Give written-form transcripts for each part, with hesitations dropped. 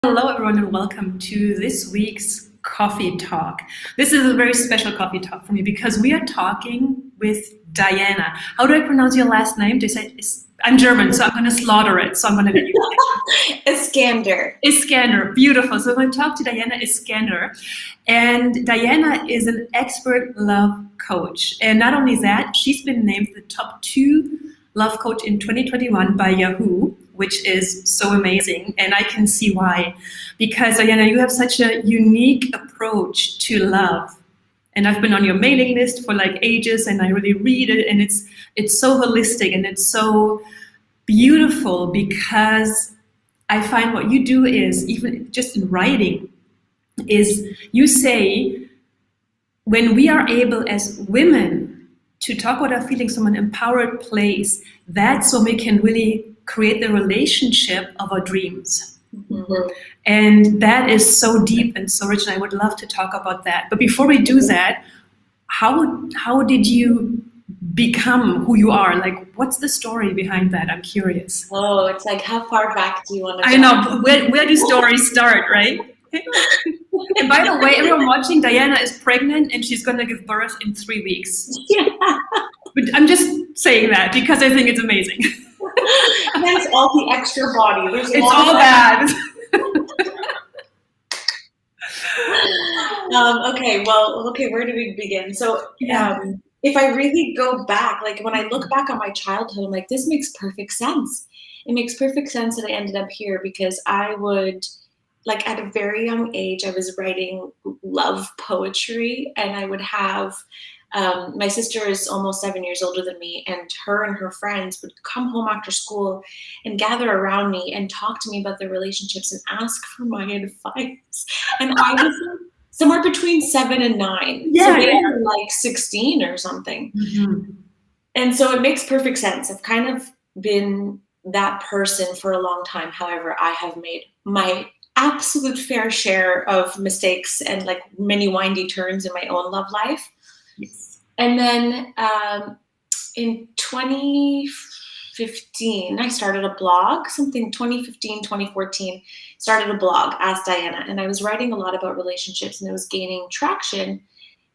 Hello, everyone, and welcome to this week's coffee talk. This is a very special coffee talk for me because we are talking with Diana. How do I pronounce your last name? They say I'm German, so I'm going to slaughter it. So I'm going to let you. Eskander. Eskander, beautiful. So we're going to talk to Diana Eskander. And Diana is an expert love coach. And not only that, she's been named the top 2 love coach in 2021 by Yahoo, which is so amazing. And I can see why. Because, Diana, you have such a unique approach to love. And I've been on your mailing list for like ages, and I really read it, and it's so holistic and it's so beautiful because I find what you do is, even just in writing, is you say when we are able as women to talk about our feelings from an empowered place, that's when we can really create the relationship of our dreams. Mm-hmm. And that is so deep and so rich, and I would love to talk about that. But before we do that, how did you become who you are? Like, what's the story behind that? I'm curious. Oh, it's like, how far back do you want to go? I know, where do stories start, right? And by the way, everyone watching, Diana is pregnant and she's going to give birth in 3 weeks. Yeah. But I'm just saying that because I think it's amazing. Hence all the extra body. It's all bad. Okay, where do we begin? So, if I really go back, like when I look back on my childhood, I'm like, this makes perfect sense. It makes perfect sense that I ended up here because I would, like at a very young age, I was writing love poetry, and I would have, my sister is almost 7 years older than me, and her friends would come home after school and gather around me and talk to me about their relationships and ask for my advice. And I was somewhere between 7 and 9. Yeah, so they were like 16 or something. Mm-hmm. And so it makes perfect sense. I've kind of been that person for a long time. However, I have made my absolute fair share of mistakes and like many windy turns in my own love life. Yes. And then in 2015, I started a blog, 2015, 2014, started a blog, Ask Diana. And I was writing a lot about relationships and it was gaining traction.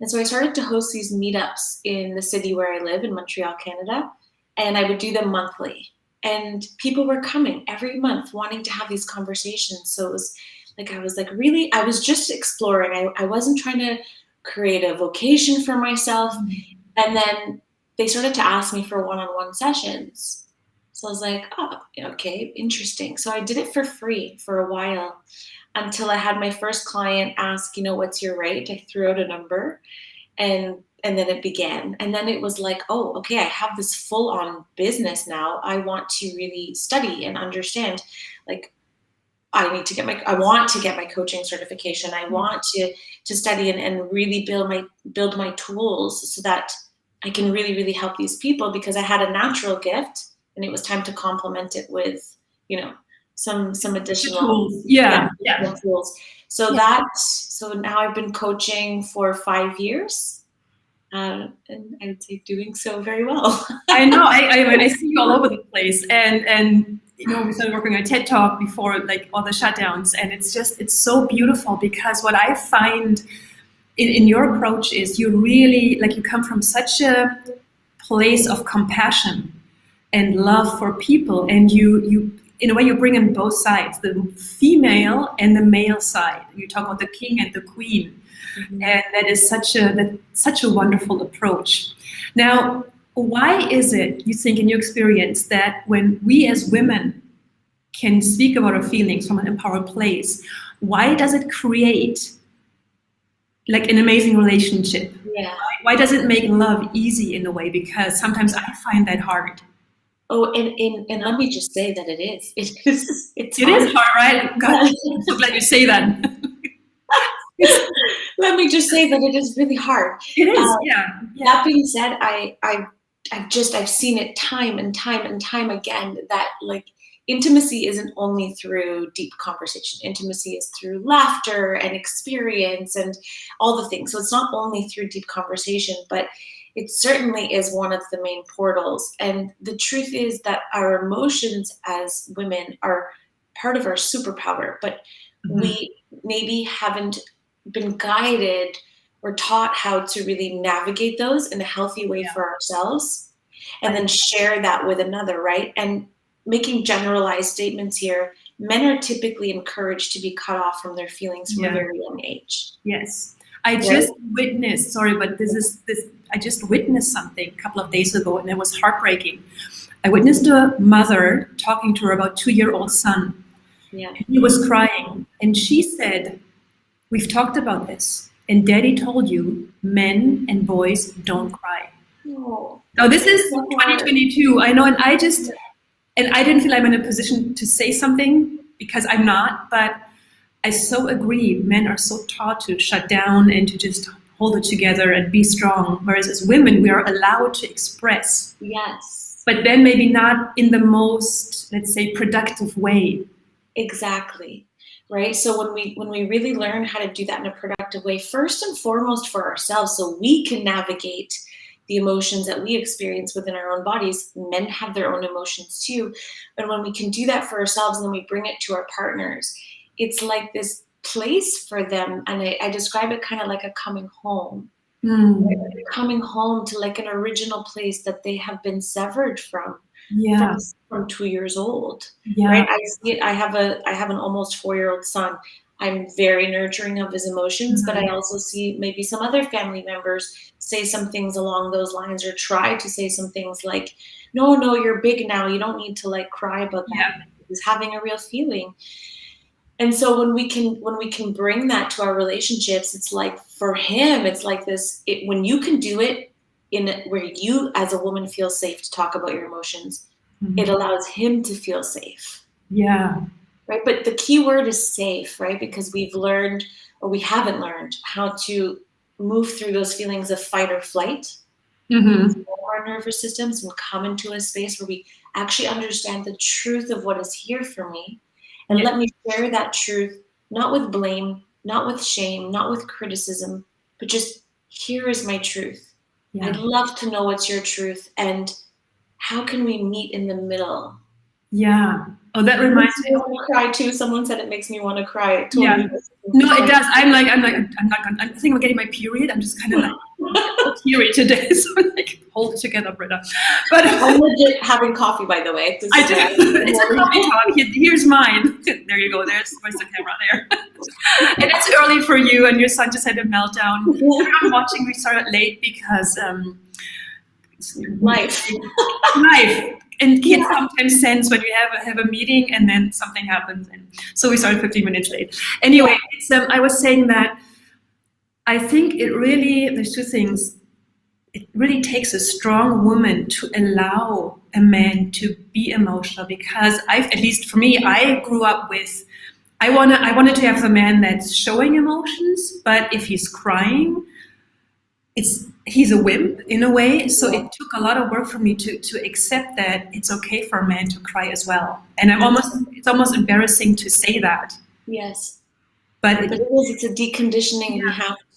And so I started to host these meetups in the city where I live in Montreal, Canada. And I would do them monthly. And people were coming every month wanting to have these conversations. So it was like, I was just exploring. I wasn't trying to create a vocation for myself. And then they started to ask me for one-on-one sessions. So I was like, oh, okay, interesting. So I did it for free for a while until I had my first client ask, what's your rate? I threw out a number and then it began. And then it was like, oh, okay, I have this full-on business now. I want to really study and understand, like, I want to get my coaching certification. I want to study and really build my tools so that I can really, really help these people, because I had a natural gift and it was time to complement it with, some additional tools. Tools. So now I've been coaching for 5 years. And I would say doing so very well. I know. I see you all over the place, and we started working on TED Talk before like all the shutdowns, and it's so beautiful because what I find in your approach is you really you come from such a place of compassion and love for people, and you in a way you bring in both sides, the female and the male side. You talk about the king and the queen. Mm-hmm. And that is such a wonderful approach. Now, why is it, you think, in your experience, that when we as women can speak about our feelings from an empowered place, why does it create like an amazing relationship? Yeah. Why does it make love easy in a way? Because sometimes I find that hard. Oh, and let me just say that it is. It is hard, right? God, I'm so glad you say that. Let me just say that it is really hard. It is, That being said, I've seen it time and time again that like intimacy isn't only through deep conversation. Intimacy is through laughter and experience and all the things. So it's not only through deep conversation, but it certainly is one of the main portals. And the truth is that our emotions as women are part of our superpower, but we maybe haven't been guided or taught how to really navigate those in a healthy way for ourselves, and then share that with another, right? And making generalized statements here, men are typically encouraged to be cut off from their feelings from a very young age. Yes. I just witnessed, sorry, but I just witnessed something a couple of days ago, and it was heartbreaking. I witnessed a mother talking to her about 2-year-old son. Yeah. And he was crying, and she said, "We've talked about this, and Daddy told you men and boys don't cry." Oh, Now this is 2022. I know, and I didn't feel I'm in a position to say something because I'm not, but I so agree. Men are so taught to shut down and to just hold it together and be strong, whereas as women we are allowed to express. Yes. But then maybe not in the most, let's say, productive way. Exactly. Right. So when we really learn how to do that in a productive way, first and foremost for ourselves, so we can navigate the emotions that we experience within our own bodies. Men have their own emotions too. And when we can do that for ourselves and then we bring it to our partners, it's like this place for them. And I describe it kind of like a coming home. Right? Coming home to like an original place that they have been severed from. From 2 years old, right? I see it. I have an almost 4-year-old son. I'm very nurturing of his emotions, but I also see maybe some other family members say some things along those lines, or try to say some things like, no, you're big now. You don't need to like cry about that. He's having a real feeling. And so when we can bring that to our relationships, it's like for him, it's like this, when you can do it in where you as a woman feel safe to talk about your emotions, it allows him to feel safe. Yeah. Right. But the key word is safe, right? Because we've learned, or we haven't learned, how to move through those feelings of fight or flight. Our nervous systems, and come into a space where we actually understand the truth of what is here for me. And let me share that truth, not with blame, not with shame, not with criticism, but just here is my truth. I'd love to know what's your truth, and how can we meet in the middle? Yeah. Oh, that reminds me. I want to cry too. Someone said it makes me want to cry. Totally. No, it does. I'm not gonna. I think I'm getting my period. I'm just kind of like teary today, so I'm like, hold it together, Britta. But I'm legit having coffee, by the way. I do. It's a coffee talk. Here's mine. There you go. There's the camera there. And it's early for you, and your son just had a meltdown. I'm watching. We started late because life. And kids sometimes sense when we have a meeting and then something happens, and so we started 15 minutes late. Anyway, I was saying that I think there's two things. It really takes a strong woman to allow a man to be emotional, because at least for me, I grew up with, I wanted to have a man that's showing emotions, but if he's crying, he's a wimp in a way. So it took a lot of work for me to accept that it's okay for a man to cry as well. And it's almost embarrassing to say that. Yes. But it's a deconditioning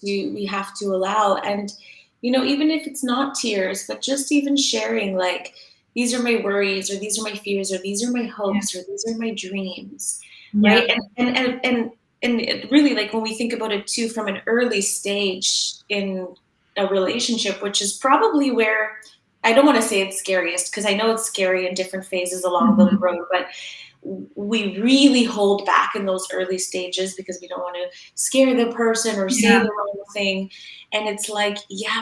we have to allow. And even if it's not tears, but just even sharing, like, these are my worries, or these are my fears, or these are my hopes, or these are my dreams. Right. And it really, like, when we think about it too, from an early stage in a relationship, which is probably where, I don't want to say it's scariest, because I know it's scary in different phases along the road, but we really hold back in those early stages because we don't want to scare the person or say the wrong thing. And it's like,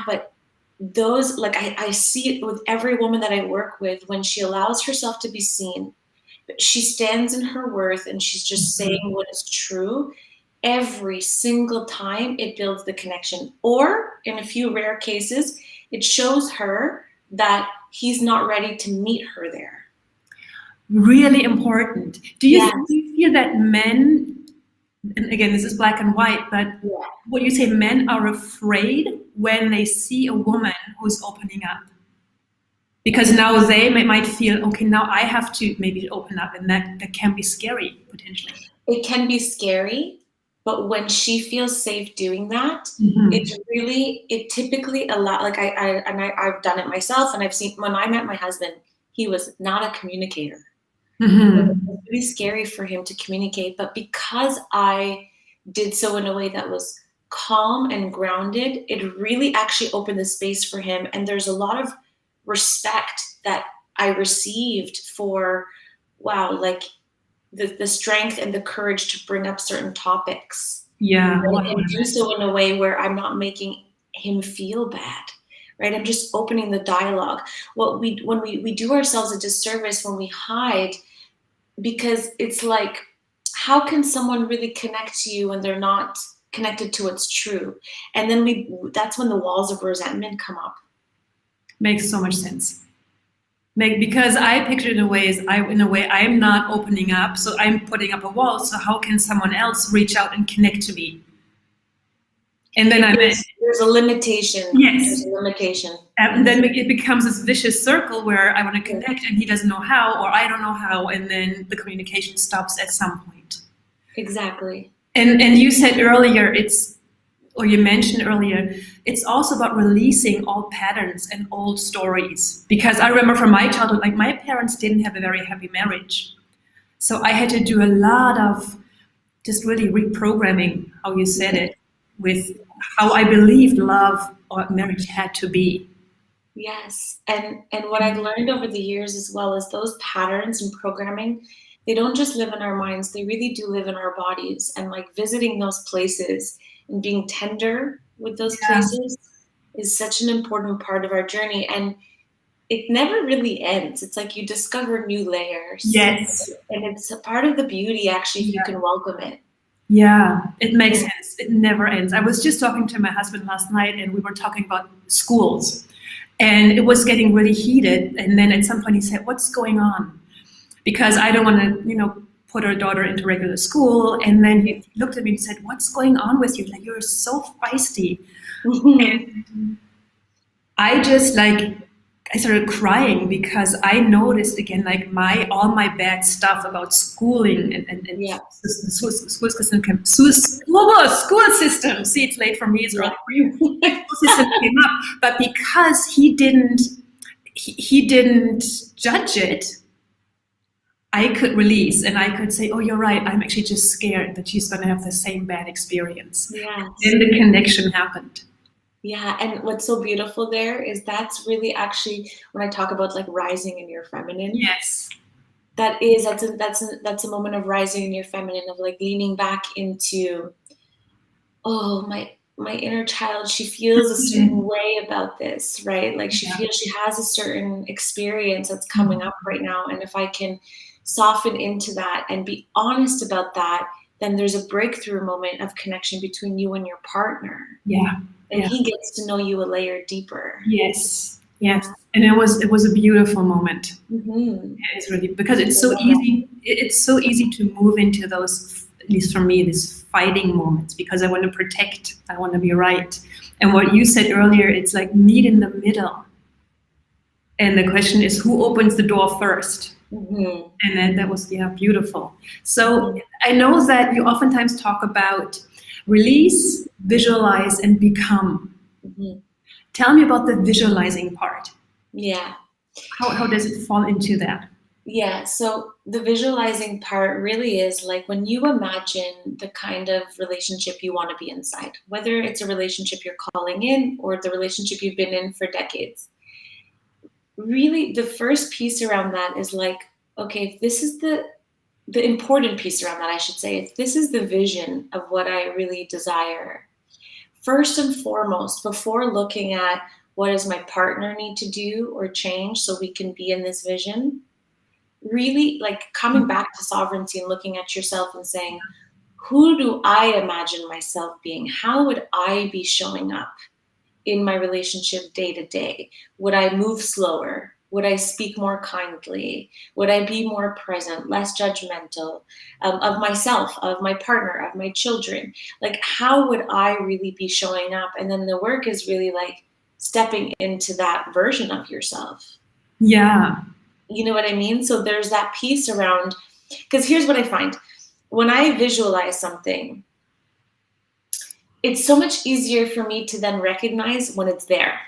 but those, like, I see it with every woman that I work with, when she allows herself to be seen, she stands in her worth, and she's just saying what is true. Every single time it builds the connection, or in a few rare cases, it shows her that he's not ready to meet her there. Really important. Do you feel that men, and again, this is black and white, but what you say, men are afraid when they see a woman who's opening up? Because now they might feel, okay, now I have to maybe open up, and that can be scary, potentially. It can be scary, but when she feels safe doing that, it typically allows, like, I've done it myself, and I've seen, when I met my husband, he was not a communicator. Mm-hmm. It was really scary for him to communicate, but because I did so in a way that was calm and grounded, it really actually opened the space for him. And there's a lot of respect that I received for, wow, like the strength and the courage to bring up certain topics. Yeah. Right? And do so in a way where I'm not making him feel bad. Right? I'm just opening the dialogue. When we do ourselves a disservice when we hide, because it's like, how can someone really connect to you when they're not connected to what's true? And then that's when the walls of resentment come up. Makes so much sense. Because I picture it in a way I'm not opening up, so I'm putting up a wall. So how can someone else reach out and connect to me? And then there's a limitation. Yes. There's a limitation. And then it becomes this vicious circle where I want to connect and he doesn't know how, or I don't know how, and then the communication stops at some point. Exactly. And you said earlier, you mentioned earlier, it's also about releasing old patterns and old stories. Because I remember from my childhood, like my parents didn't have a very happy marriage. So I had to do a lot of just really reprogramming, how you said it, with how I believed love or marriage had to be. Yes. And what I've learned over the years as well is those patterns and programming, they don't just live in our minds, they really do live in our bodies. And like visiting those places and being tender with those places is such an important part of our journey. And it never really ends. It's like you discover new layers. Yes. And it's a part of the beauty, actually, if you can welcome it. Yeah, it makes sense. It never ends. I was just talking to my husband last night and we were talking about schools. And it was getting really heated. And then at some point he said, "What's going on?" Because I don't want to, put our daughter into regular school. And then he looked at me and said, "What's going on with you? Like, you're so feisty." And I started crying because I noticed again, like all my bad stuff about schooling and school system. See, it's late for me, it's early for you. School system came up, but because he didn't judge it, I could release and I could say, "Oh, you're right. I'm actually just scared that she's going to have the same bad experience." Yes. Then the connection happened. Yeah, and what's so beautiful there is that's really actually when I talk about like rising in your feminine. Yes. That's a moment of rising in your feminine, of like leaning back into, oh, my inner child, she feels a certain way about this, right? Like she feels she has a certain experience that's coming up right now. And if I can soften into that and be honest about that, then there's a breakthrough moment of connection between you and your partner. Yeah. And he gets to know you a layer deeper. Yes. Yes. And it was a beautiful moment. Mm-hmm. It's really, because it's so easy. It's so easy to move into those, at least for me, these fighting moments, because I want to protect, I want to be right. And what you said earlier, it's like meet in the middle. And the question is, who opens the door first? Mm-hmm. And then that was, beautiful. So I know that you oftentimes talk about release, visualize, and become. Mm-hmm. Tell me about the visualizing part. Yeah. How does it fall into that? Yeah, so the visualizing part really is like when you imagine the kind of relationship you want to be inside, whether it's a relationship you're calling in or the relationship you've been in for decades. Really, the first piece around that is like, okay, if this is the important piece around that, I should say, if this is the vision of what I really desire, first and foremost, before looking at what does my partner need to do or change so we can be in this vision, really like coming back to sovereignty and looking at yourself and saying, who do I imagine myself being? How would I be showing up in my relationship day to day? Would I move slower? Would I speak more kindly? Would I be more present, less judgmental of myself, of my partner, of my children? Like, how would I really be showing up? And then the work is really like stepping into that version of yourself. Yeah. You know what I mean? So there's that piece around, because here's what I find. When I visualize something, it's so much easier for me to then recognize when it's there.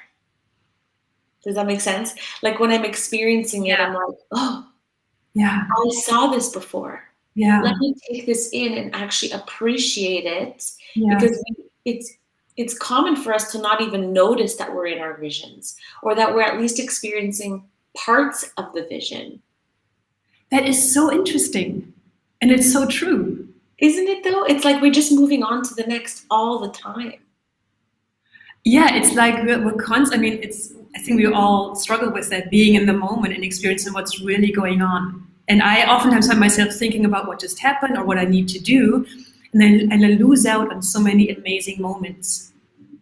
Does that make sense? Like when I'm experiencing it, I'm like, oh, Yeah. I saw this before. Yeah. Let me take this in and actually appreciate it, Yeah. because it's common for us to not even notice that we're in our visions, or that we're at least experiencing parts of the vision. That is so interesting. And it's so true. Isn't it though? It's like we're just moving on to the next all the time. Yeah, it's like we're constant. I mean, I think we all struggle with that, being in the moment and experiencing what's really going on. And I oftentimes find myself thinking about what just happened or what I need to do, and I lose out on so many amazing moments.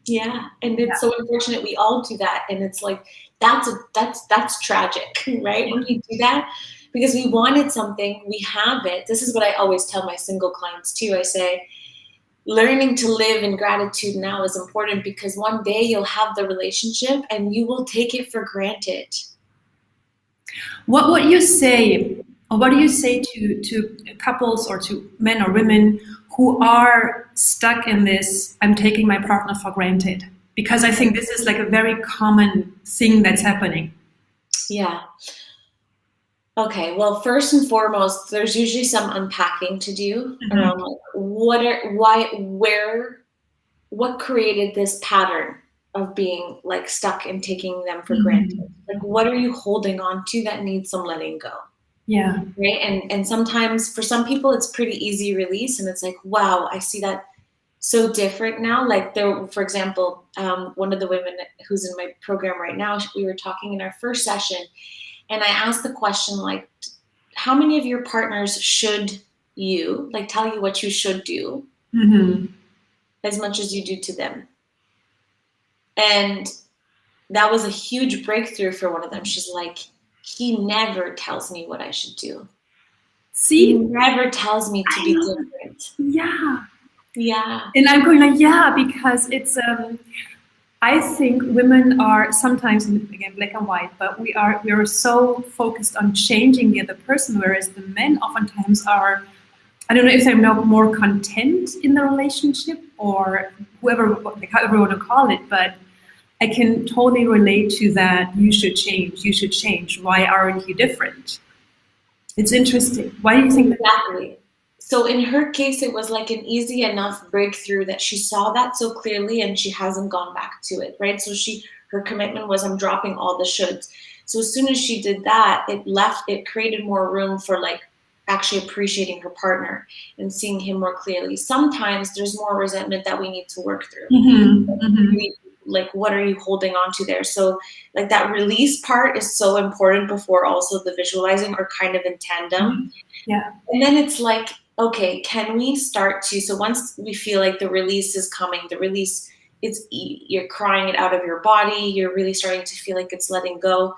Yeah, and Yeah. it's so unfortunate we all do that, and it's like that's tragic, right? When you do that, because we wanted something, we have it. This is what I always tell my single clients too. I say, learning to live in gratitude now is important, because one day you'll have the relationship and you will take it for granted. What would you say, or what do you say to couples or to men or women who are stuck in this, I'm taking my partner for granted? Because I think this is like a very common thing that's happening. Yeah. Okay, well, first and foremost, there's usually some unpacking to do Mhm. around like what created this pattern of being like stuck and taking them for granted. Mhm. Like, what are you holding on to that needs some letting go? Yeah. Right. And sometimes for some people it's pretty easy release, and it's like, wow, I see that so different now. Like, there, for example, one of the women who's in my program right now, we were talking in our first session, and I asked the question, like, how many of your partners should you, like, tell you what you should do Hmm. as much as you do to them? And that was a huge breakthrough for one of them. She's like, he never tells me what I should do. He See, never tells me to I be know. different. Yeah. Yeah. And I'm going like, yeah, because I think women are sometimes, again, black and white, but we are so focused on changing the other person, whereas the men oftentimes are, I don't know if they're more content in the relationship or like however you want to call it, but I can totally relate to that. You should change. You should change. Why aren't you different? It's interesting. Why do you think that? Exactly. So in her case, it was like an easy enough breakthrough that she saw that so clearly, and she hasn't gone back to it, right? So her commitment was, I'm dropping all the shoulds. So as soon as she did that, it created more room for like actually appreciating her partner and seeing him more clearly. Sometimes there's more resentment that we need to work through. Mm-hmm, mm-hmm. Like, what are you holding on to there? So like that release part is so important before also the visualizing, are kind of in tandem. Yeah. And then it's like, okay, can we start to, so once we feel like the release is coming, the release, you're crying it out of your body, you're really starting to feel like it's letting go.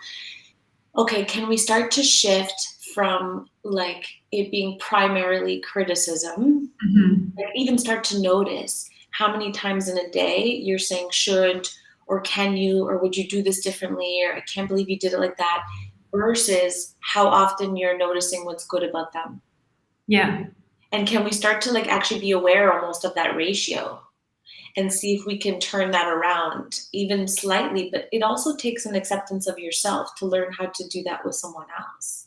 Okay, can we start to shift from like it being primarily criticism, Mm-hmm. like even start to notice how many times in a day you're saying should, or can you, or would you do this differently, or I can't believe you did it like that, versus how often you're noticing what's good about them. Yeah. And can we start to like actually be aware almost of that ratio and see if we can turn that around even slightly? But it also takes an acceptance of yourself to learn how to do that with someone else.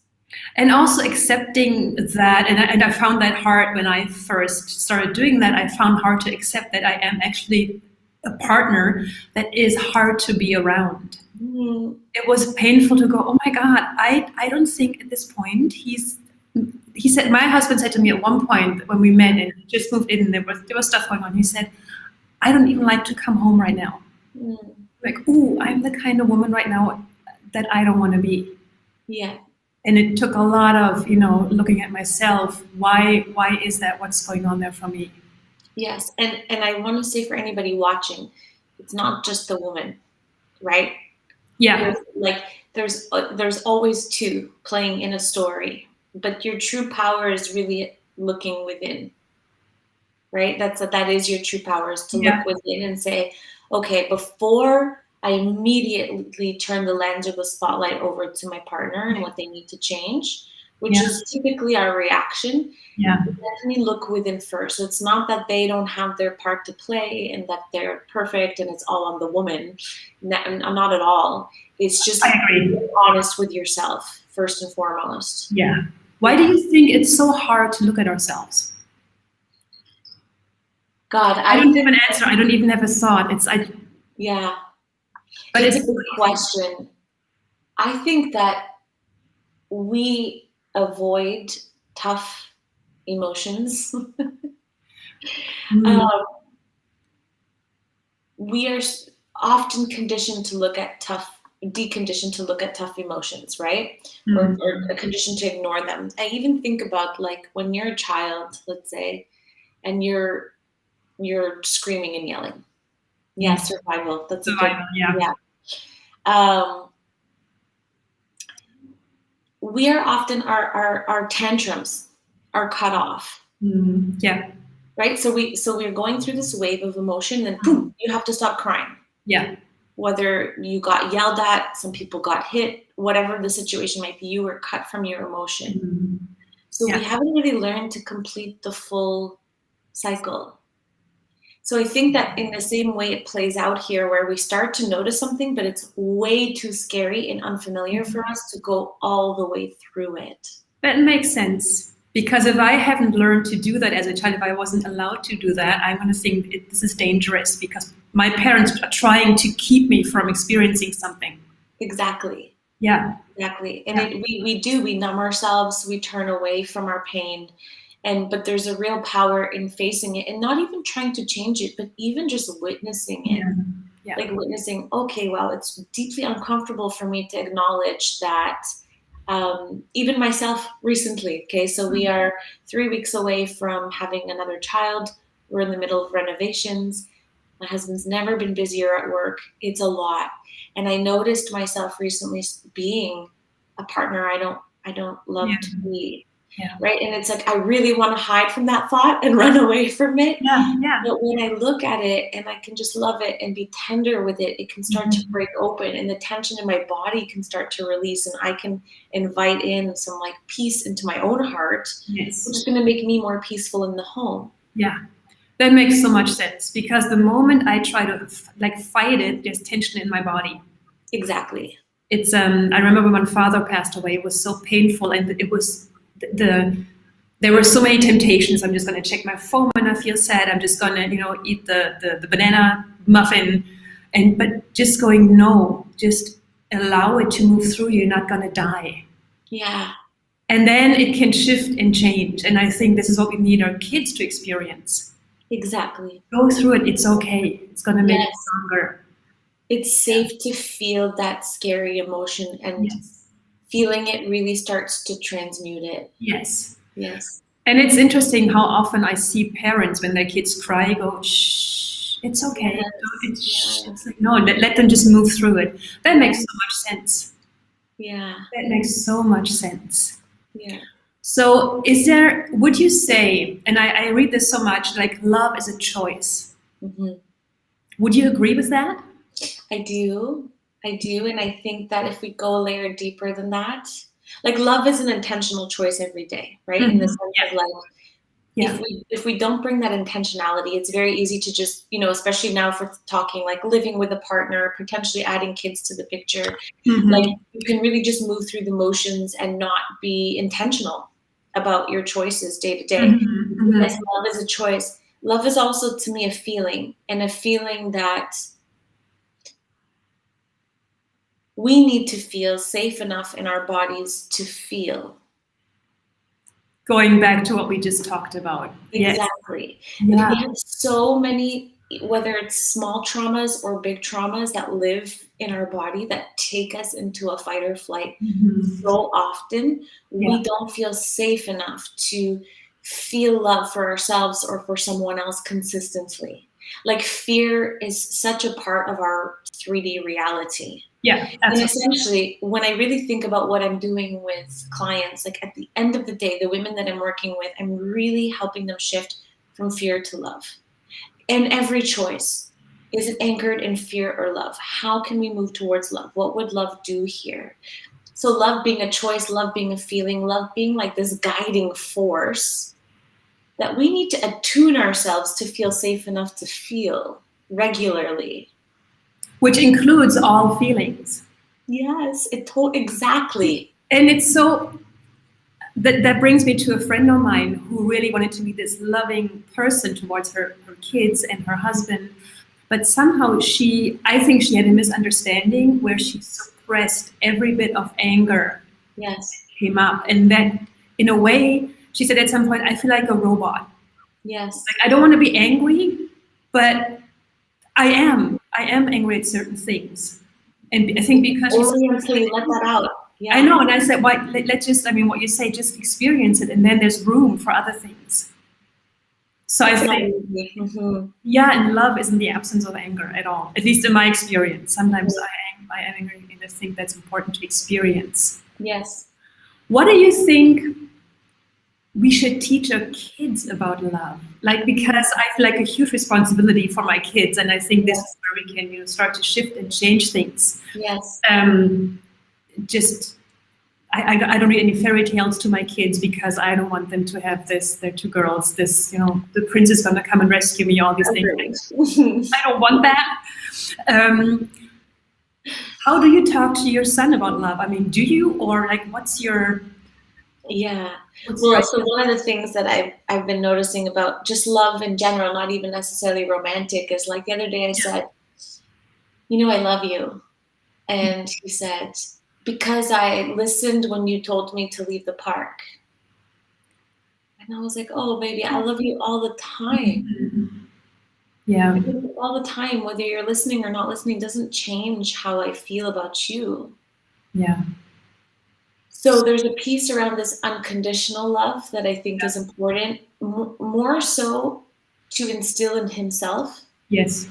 And also accepting that, and I found that hard when I first started doing that. I found hard to accept that I am actually a partner that is hard to be around. Mm, It was painful to go, oh my God, I don't think at this point he said, my husband said to me at one point when we met and he just moved in, and there was stuff going on. He said, I don't even like to come home right now. mm, Like, ooh, I'm the kind of woman right now that I don't want to be. yeah. And it took a lot of, looking at myself. Why is that? What's going on there for me? Yes. And I want to say, for anybody watching, it's not just the woman, right? Yeah. There's always two playing in a story, but your true power is really looking within, right? That is your true power, is to Yeah. look within and say, okay, before I immediately turn the lens or the spotlight over to my partner and what they need to change, which is typically our reaction. Yeah. We definitely look within first. So it's not that they don't have their part to play and that they're perfect and it's all on the woman. Not at all. It's just I agree. being honest with yourself first and foremost. Yeah. Why do you think it's so hard to look at ourselves? God, I don't have an answer. I don't even have a thought. Yeah. But it's a good question. I think that we avoid tough emotions. We are often deconditioned to look at tough emotions, right? Or conditioned to ignore them. I even think about like when you're a child, let's say, and you're screaming and yelling. Yeah, survival. That's survival. We are often our tantrums are cut off. Yeah. Right? So we're going through this wave of emotion, and boom, you have to stop crying. Yeah. Whether you got yelled at, some people got hit, whatever the situation might be, you were cut from your emotion. So we haven't really learned to complete the full cycle. So I think that in the same way it plays out here, where we start to notice something, but it's way too scary and unfamiliar for us to go all the way through it. That makes sense. Because if I haven't learned to do that as a child, if I wasn't allowed to do that, I'm going to think this is dangerous because my parents are trying to keep me from experiencing something. Exactly. Yeah. Exactly. And we numb ourselves, we turn away from our pain. But there's a real power in facing it and not even trying to change it, but even just witnessing it. Yeah. Like witnessing, okay, well, it's deeply uncomfortable for me to acknowledge that. Even myself recently, okay, so we are 3 weeks away from having another child. We're in the middle of renovations. My husband's never been busier at work. It's a lot. And I noticed myself recently being a partner I don't love to be. Yeah. Right. And it's like I really want to hide from that thought and run away from it. Yeah. But when I look at it and I can just love it and be tender with it, it can start to break open and the tension in my body can start to release and I can invite in some like peace into my own heart, which is going to make me more peaceful in the home. Yeah. That makes so much sense because the moment I try to fight it, there's tension in my body. Exactly. It's I remember when my father passed away, it was so painful and it was there were so many temptations. I'm just going to check my phone when I feel sad. I'm just going to, eat the banana muffin. But just going, no, just allow it to move through you. You're not going to die. Yeah. And then it can shift and change. And I think this is what we need our kids to experience. Exactly. Go through it. It's okay. It's going to make you stronger. It's safe to feel that scary emotion and feeling it really starts to transmute it. Yes. Yes. And it's interesting how often I see parents when their kids cry go, shh, it's okay. Yes. It's like, no, let them just move through it. That makes so much sense. Yeah. That makes so much sense. Yeah. So would you say, and I read this so much, like love is a choice. Mm-hmm. Would you agree with that? I do. And I think that if we go a layer deeper than that, like love is an intentional choice every day, right? In the sense of like, if we don't bring that intentionality, it's very easy to just, especially now if we're talking like living with a partner, potentially adding kids to the picture, like you can really just move through the motions and not be intentional about your choices day to day. Yes, love is a choice. Love is also to me a feeling, and a feeling that we need to feel safe enough in our bodies to feel. Going back to what we just talked about. Exactly. Yeah. We have so many, whether it's small traumas or big traumas that live in our body that take us into a fight or flight. So often we don't feel safe enough to feel love for ourselves or for someone else consistently. Like fear is such a part of our 3D reality. Yeah, and essentially, when I really think about what I'm doing with clients, like at the end of the day, the women that I'm working with, I'm really helping them shift from fear to love. And every choice is anchored in fear or love. How can we move towards love? What would love do here? So love being a choice, love being a feeling, love being like this guiding force that we need to attune ourselves to feel safe enough to feel regularly. Which includes all feelings. Yes, exactly. And it's so, that brings me to a friend of mine who really wanted to be this loving person towards her kids and her husband. But somehow I think she had a misunderstanding where she suppressed every bit of anger Yes. came up. And that, in a way, she said at some point, I feel like a robot. Yes. Like, I don't want to be angry, but I am angry at certain things. And I think because only until you let that out. Yeah. I know, and I said, why? Let's just, I mean, what you say, just experience it, and then there's room for other things. So I think, yeah, and love isn't the absence of anger at all, at least in my experience. Sometimes I am angry, and I think that's important to experience. Yes. What do you think we should teach our kids about love? Like, because I feel like a huge responsibility for my kids, and I think this is where we can, start to shift and change things. Yes. I don't read any fairy tales to my kids because I don't want them to have this. They're two girls. This, the prince is going to come and rescue me. All these things. I don't want that. How do you talk to your son about love? I mean, do you, or like, what's your? Yeah. Well, so one of the things that I've been noticing about just love in general, not even necessarily romantic, is like the other day I said, I love you, and he said, because I listened when you told me to leave the park. And I was like, oh, baby, I love you all the time. Yeah. All the time, whether you're listening or not listening, doesn't change how I feel about you. Yeah. So there's a piece around this unconditional love that I think is important, more so to instill in himself. Yes.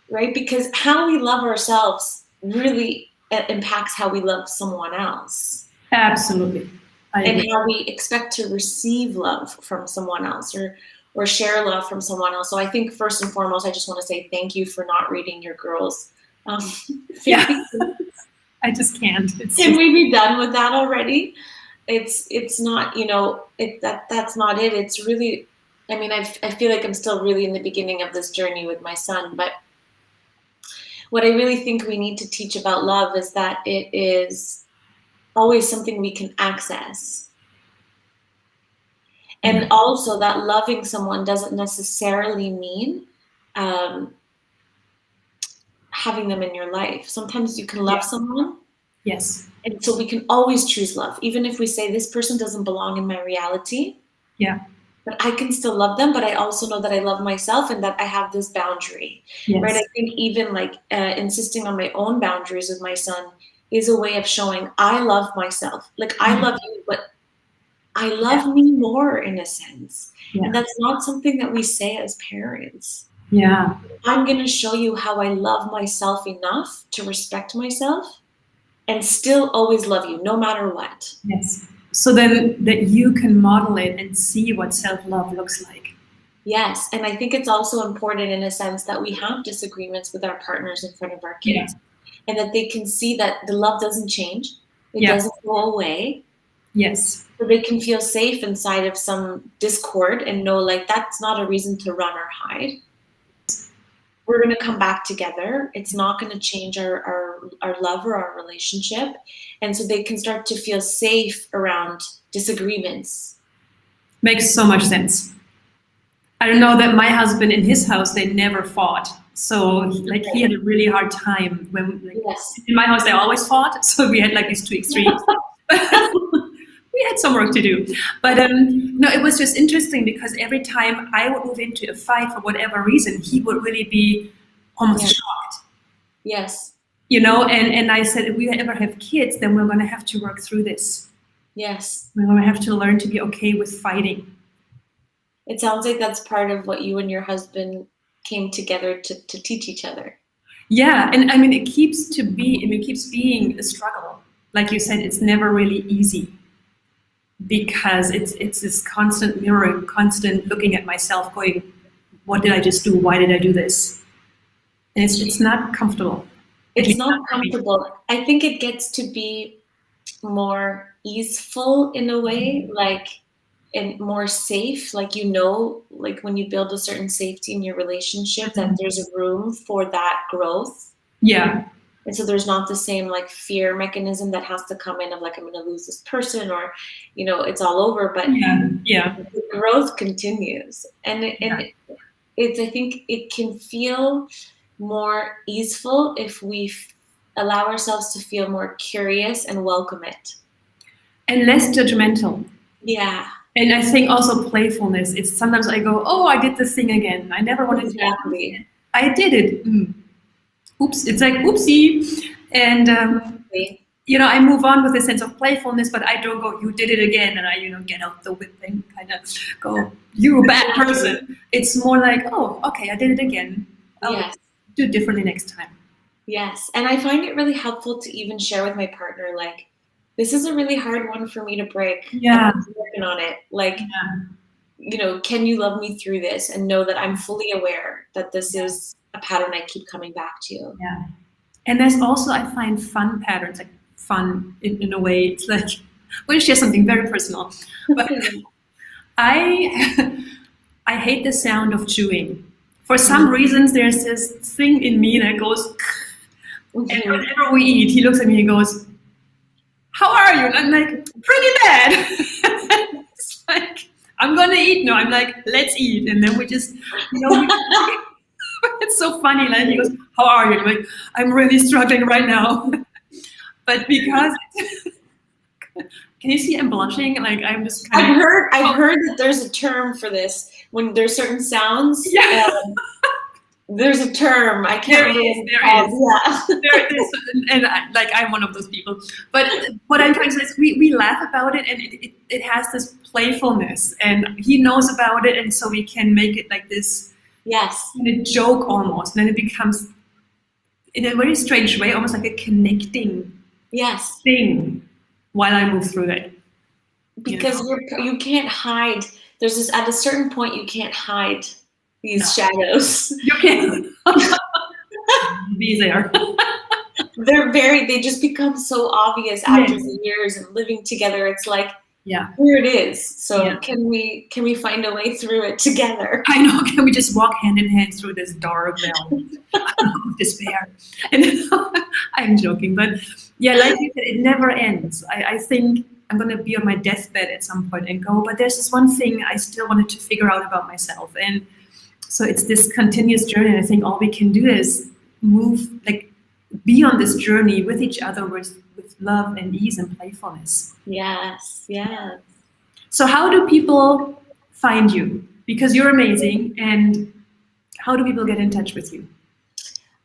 Right? Because how we love ourselves really impacts how we love someone else. Absolutely. And how we expect to receive love from someone else or share love from someone else. So I think first and foremost, I just want to say thank you for not reading your girls. I just can't. Can we be done with that already? It's not, that's not it. It's really, I mean, I feel like I'm still really in the beginning of this journey with my son, but what I really think we need to teach about love is that it is always something we can access. And also that loving someone doesn't necessarily mean having them in your life. Sometimes you can love someone. Yes. And so we can always choose love, even if we say this person doesn't belong in my reality. Yeah. But I can still love them, but I also know that I love myself and that I have this boundary. Yes. Right? I think even like insisting on my own boundaries with my son is a way of showing I love myself. Like I love you, but I love me more in a sense. Yeah. And that's not something that we say as parents. Yeah. I'm going to show you how I love myself enough to respect myself and still always love you, no matter what. Yes. So then that you can model it and see what self-love looks like. Yes. And I think it's also important in a sense that we have disagreements with our partners in front of our kids. And that they can see that the love doesn't change. It doesn't go away. Yes. So they can feel safe inside of some discord and know like that's not a reason to run or hide. We're going to come back together. It's not going to change our love or our relationship. And so they can start to feel safe around disagreements. Makes so much sense. I don't know that my husband in his house, they never fought. So like he had a really hard time when in my house, they always fought. So we had like these two extremes. We had some work to do. But no, it was just interesting because every time I would move into a fight for whatever reason, he would really be almost shocked. Yes. And I said, if we ever have kids, then we're going to have to work through this. Yes. We're going to have to learn to be okay with fighting. It sounds like that's part of what you and your husband came together to teach each other. Yeah. And I mean, it keeps being a struggle. Like you said, it's never really easy. Because it's this constant mirroring, constant looking at myself going, what did I just do? Why did I do this? And it's not comfortable. It's not comfortable. I think it gets to be more easeful in a way, like, and more safe. Like, like when you build a certain safety in your relationship, that there's a room for that growth. Yeah. And so there's not the same like fear mechanism that has to come in of like, I'm going to lose this person, or, it's all over, but the growth continues. And it's, I think it can feel more easeful if we allow ourselves to feel more curious and welcome it. And less judgmental. Yeah. And I think also playfulness. It's sometimes I go, oh, I did this thing again. I never wanted to do it. I did it. Oops. It's like, oopsie. And, I move on with a sense of playfulness, but I don't go, you did it again. And I, get out the whip and kind of go, you're a bad person. It's more like, oh, okay, I did it again. I'll do it differently next time. Yes. And I find it really helpful to even share with my partner, like, this is a really hard one for me to break. Yeah. I'm working on it. Like, can you love me through this and know that I'm fully aware that this is a pattern I keep coming back to. Yeah. And there's also, I find, fun patterns, like fun in a way. It's like, I'm going to share something very personal. But I hate the sound of chewing. For some reasons, there's this thing in me that goes, and whenever we eat, he looks at me and goes, how are you? And I'm like, pretty bad. It's like, I'm going to eat now. I'm like, let's eat. And then we just, it's so funny. Like, he goes, how are you? I'm like, I'm really struggling right now. But because, can you see I'm blushing? Like, I'm just kind of. I've heard that there's a term for this. When there's certain sounds, there's a term. I can't remember. There is. And I'm one of those people. But what I'm trying to say is we laugh about it, and it has this playfulness, and he knows about it, and so we can make it like this, a joke almost, and then it becomes, in a very strange way, almost like a connecting thing while I move through it. Because you can't hide. There's this, at a certain point, you can't hide these shadows. You can't be there. They just become so obvious after the years and living together. It's like, here it is. So can we find a way through it together? I know. Can we just walk hand in hand through this dark valley of despair? And I'm joking, but like you said, it never ends. I think I'm going to be on my deathbed at some point and go, but there's this one thing I still wanted to figure out about myself. And so it's this continuous journey. And I think all we can do is be on this journey with each other with love and ease and playfulness. Yes. So how do people find you? Because you're amazing. And how do people get in touch with you?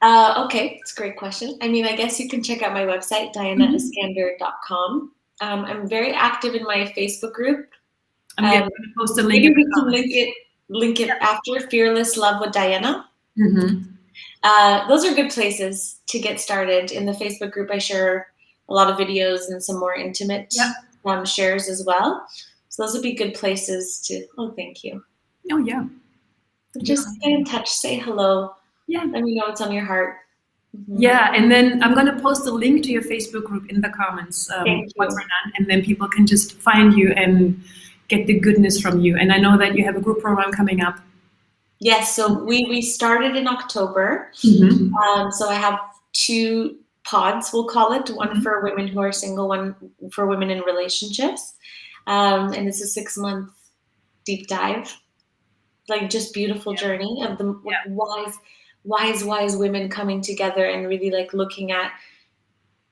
Okay, it's a great question. I mean, I guess you can check out my website, dianaeskander.com. I'm very active in my Facebook group. I'm going to post a link. Maybe we can link it after, Fearless Love with Diana. Those are good places to get started. In the Facebook group, I share a lot of videos and some more intimate shares as well. So those would be good places to, thank you. Oh, yeah. Just get in touch, say hello. Yeah. Let me know what's on your heart. Yeah, and then I'm going to post a link to your Facebook group in the comments once we're done, and then people can just find you and get the goodness from you. And I know that you have a group program coming up. Yes, so we started in October. So I have 2 pods, we'll call it, one for women who are single, one for women in relationships. And it's a 6-month deep dive, like just beautiful journey of the wise women coming together and really like looking at,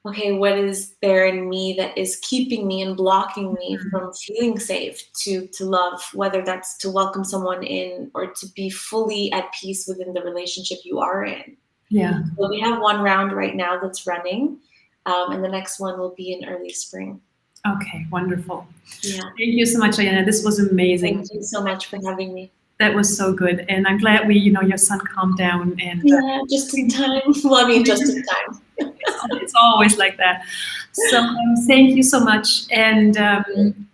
okay, what is there in me that is keeping me and blocking me from feeling safe to love, whether that's to welcome someone in or to be fully at peace within the relationship you are in. Yeah. So we have 1 round right now that's running, and the next one will be in early spring. Okay, wonderful. Yeah. Thank you so much, Diana. This was amazing. Thank you so much for having me. That was so good. And I'm glad your son calmed down. And just in time. Well, I mean, just in time. It's always like that. So thank you so much. And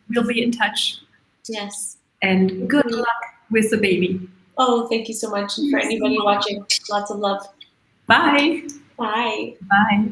we'll be in touch. Yes. And good luck with the baby. Oh, thank you so much. And for anybody watching, lots of love. Bye. Bye. Bye.